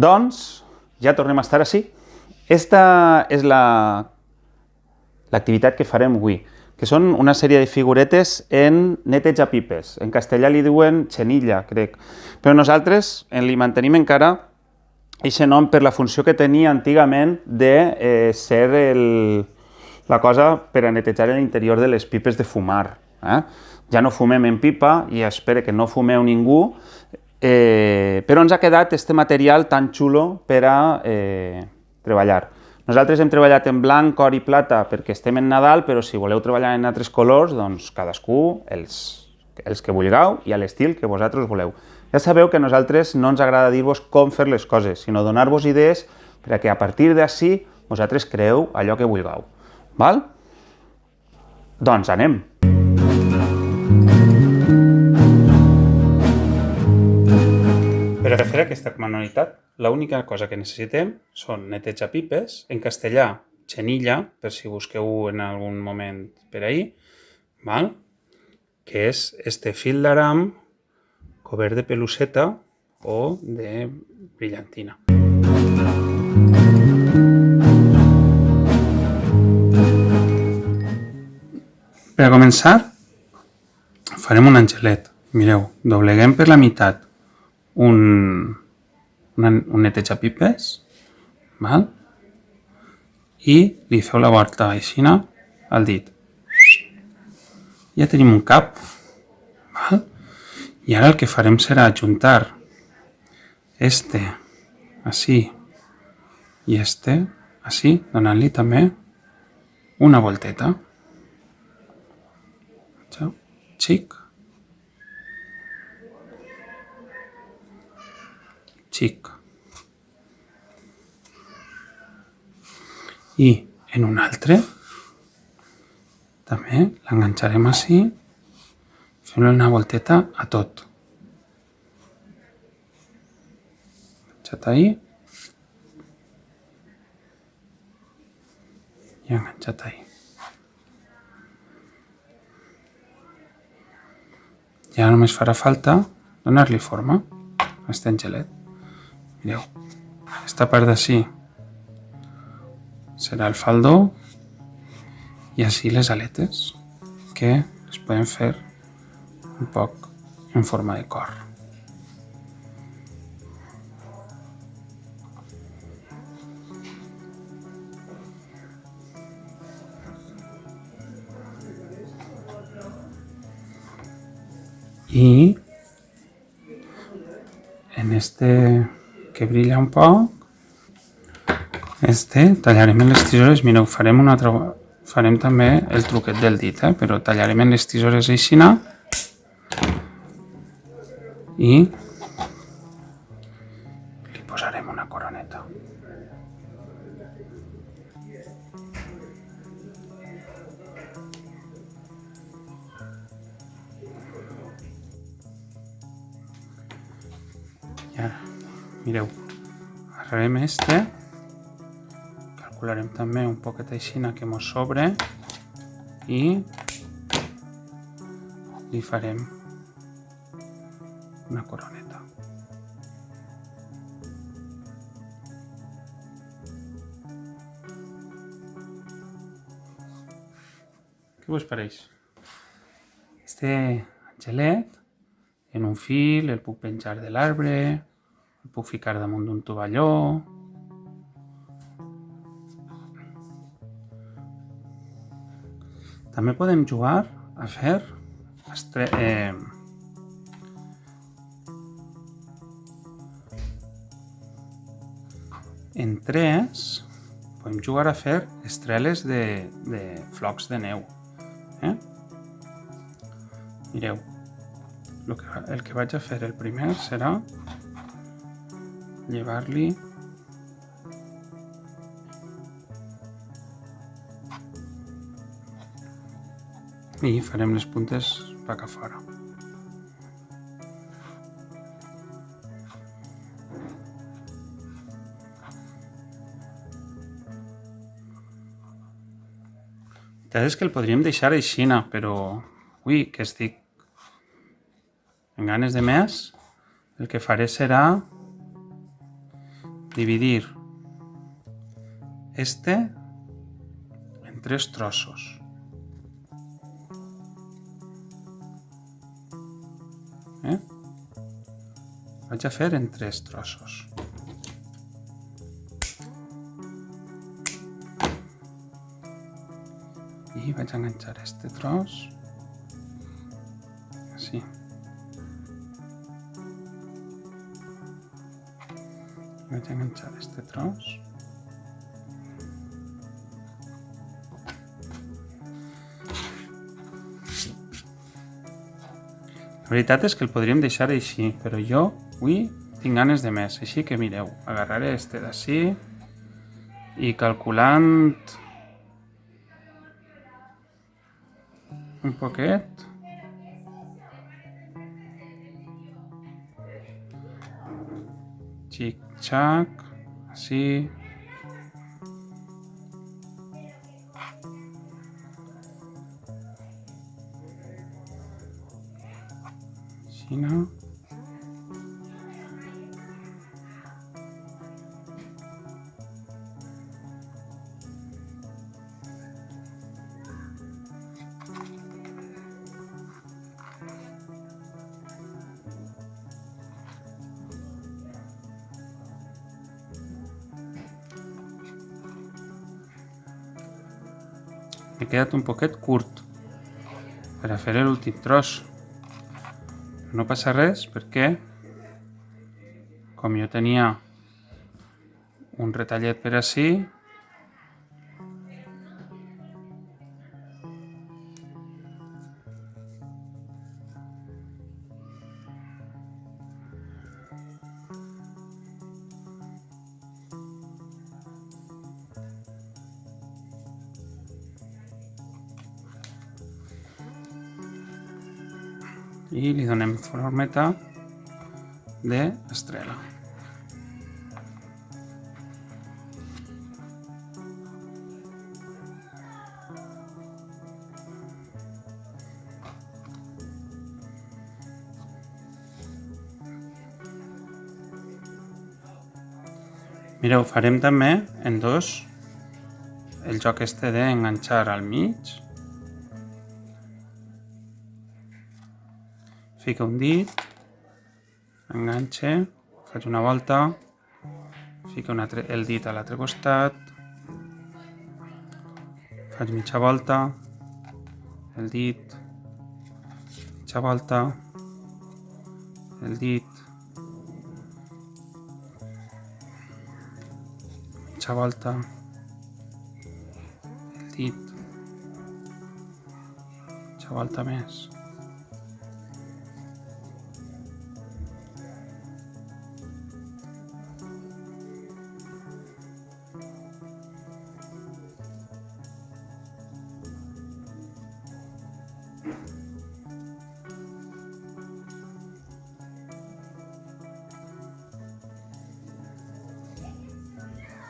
Doncs, ja tornem a estar així. Esta és l'activitat que farem avui, que són una sèrie de figuretes en netejapipes. En castellà li diuen xenilla, crec. Però nosaltres li mantenim encara aquest nom per la funció que tenia antigament de ser la cosa per a netejar l'interior de les pipes de fumar. Ja no fumem en pipa i espero que no fumeu ningú, però ens ha quedat este material tan xulo per a treballar. Nosaltres hem treballat en blanc, or i plata perquè estem en Nadal, però si voleu treballar en altres colors, doncs cadascú els que vulgueu i a l'estil que vosaltres voleu. Ja sabeu que a nosaltres no ens agrada dir-vos com fer les coses, sinó donar-vos idees perquè a partir d'ací vosaltres creeu allò que vulgueu. Val? Doncs anem! Per a fer aquesta manualitat, l'única cosa que necessitem són netejapipes, en castellà xenilla, per si busqueu en algun moment per ahí, val? Que és este fil d'aram cobert de peluseta o de brillantina. Per a començar, farem un angelet. Mireu, dobleguem per la meitat un netejapipes, val? I li feu la volta així al dit. Ja tenim un cap, val? I ara el que farem serà ajuntar este així i este així, donant-li també una volteta. Xic. Xic. I en un altre també l'enganxarem així, fem-li una volteta a tot. Enganxat ahí i enganxat ahí. Ja només farà falta donar-li forma a aquest angelet. Mireu, aquesta part d'ací serà el faldó i així les aletes, que es poden fer un poc en forma de cor. I en este que brilla un poc, tallarem en les tisores, mireu, farem també el truquet del dit, però tallarem en les tisores així i li posarem una coroneta. I ara, mireu, agarrarem calcularem també un poquet així que mos sobre i li farem una coroneta. Què vos pareix? Este angelet en un fil, el puc penjar de l'arbre, el puc ficar damunt d'un tovalló. També podem jugar a fer en tres, podem jugar a fer estreles de flocs de neu. Mireu, el que vaig a fer el primer serà llevar-li i farem les puntes cap a fora. La veritat és que el podríem deixar així, però avui que estic en ganes de més, el que faré serà dividir este en 3 trossos. Vaig a fer en 3 trossos. I vaig a enganxar este tros. Així. Vaig a enganxar este tros. La veritat és que el podríem deixar així, però jo avui tinc ganes de més, així que mireu, agarraré este d'ací i calculant un poquet, xic-xac, així, no? M'he quedat un poquet curt per a fer l'últim tros. No passa res perquè, com jo tenia un retallet per ací, i li donem formeta d'estrela. Mireu, farem també en dos el joc este d'enganxar al mig. Fico un dit, enganxe, faig una volta, fico el dit a l'altre costat, faig mitja volta, el dit, mitja volta, el dit, mitja volta, el dit, mitja volta més.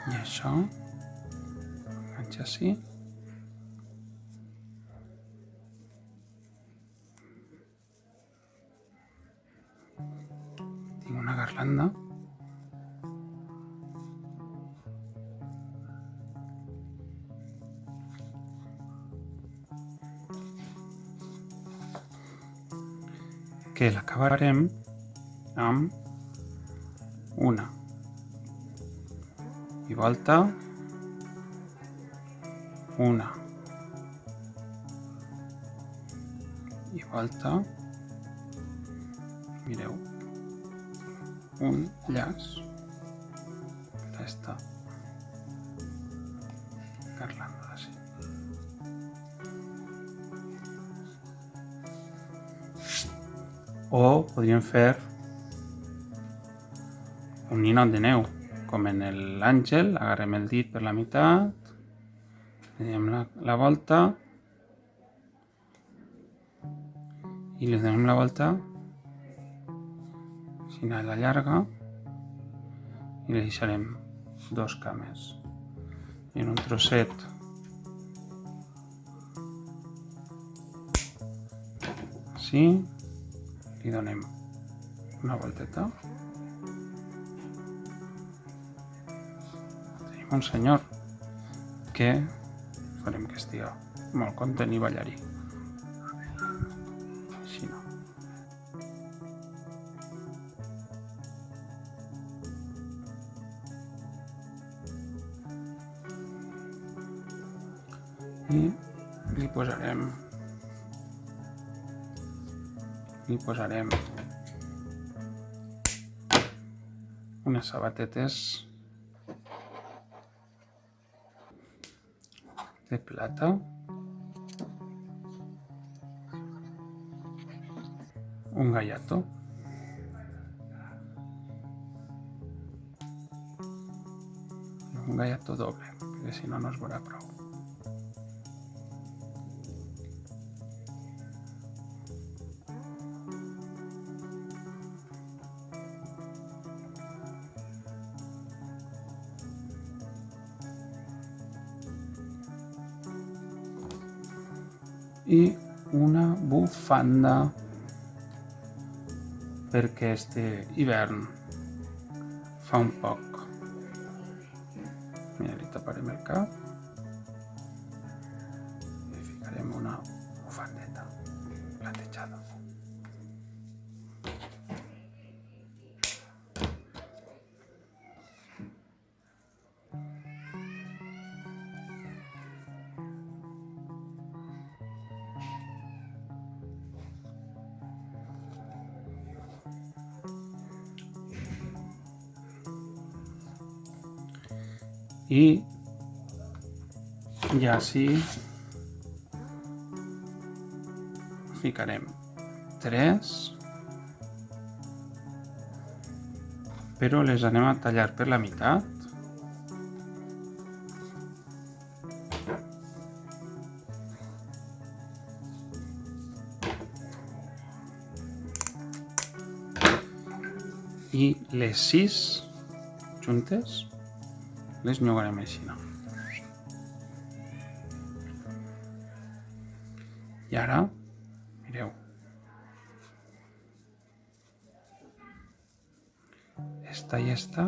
I això, enganxa així. Tinc una garlanda. Que l'acabarem amb una i volta, una i volta, mireu, un llaç d'esta garlanda d'ací. O podríem fer un ninot de neu, com en l'àngel, agarrem el dit per la meitat, li donem la volta i li donem la volta, així a la llarga, i li deixarem 2 cames. I en un trosset així, li donem una volteta. un senyor que farem que estigui molt content i ballarí. Així no. I li posarem unes sabatetes de plata, un gallato, doble, perquè si no, no es veurà prou. I una bufanda perquè este hivern fa un poc. Mira, li taparem el cap i ficarem una bufandeta platejada. I ja sí ficarem 3, però les anem a tallar per la meitat. I les 6 juntes les llogarem així. I ara, mireu, esta i esta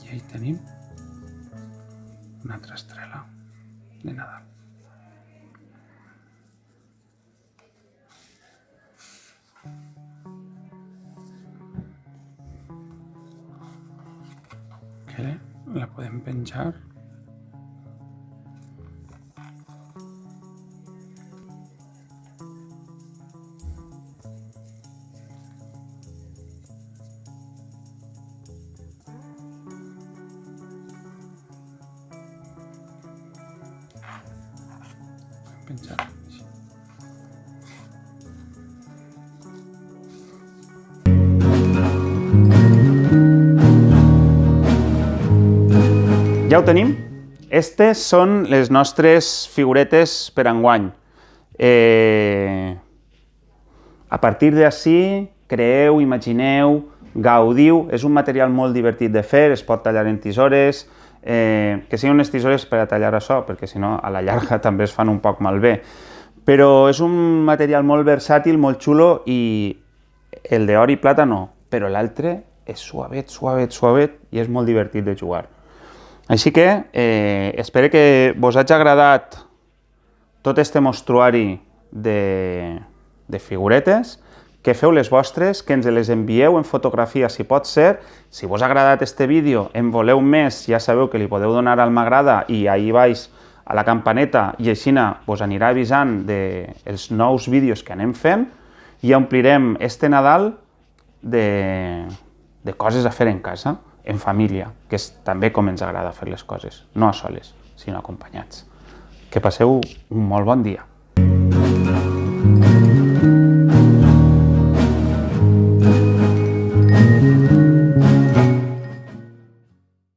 i ahí tenim una altra estrela de Nadal. Que la podem penjar . Ja ho tenim. Estes són les nostres figuretes per enguany. A partir d'ací, creeu, imagineu, gaudiu. És un material molt divertit de fer, es pot tallar en tisores, que siguin unes tisores per a tallar això, perquè si no, a la llarga també es fan un poc malbé. Però és un material molt versàtil, molt xulo, i el d'or i plata no, però l'altre és suavet, suavet, suavet, i és molt divertit de jugar. Així que espero que vos hagi agradat tot este mostruari de figuretes, que feu les vostres, que ens les envieu en fotografia si pot ser. Si vos ha agradat este vídeo, en voleu més, ja sabeu que li podeu donar al m'agrada i ahí baix a la campaneta i així vos anirà avisant dels nous vídeos que anem fent i omplirem este Nadal de coses a fer en casa. en família, que és també com ens agrada fer les coses, no a soles, sinó acompanyats. Que passeu un molt bon dia.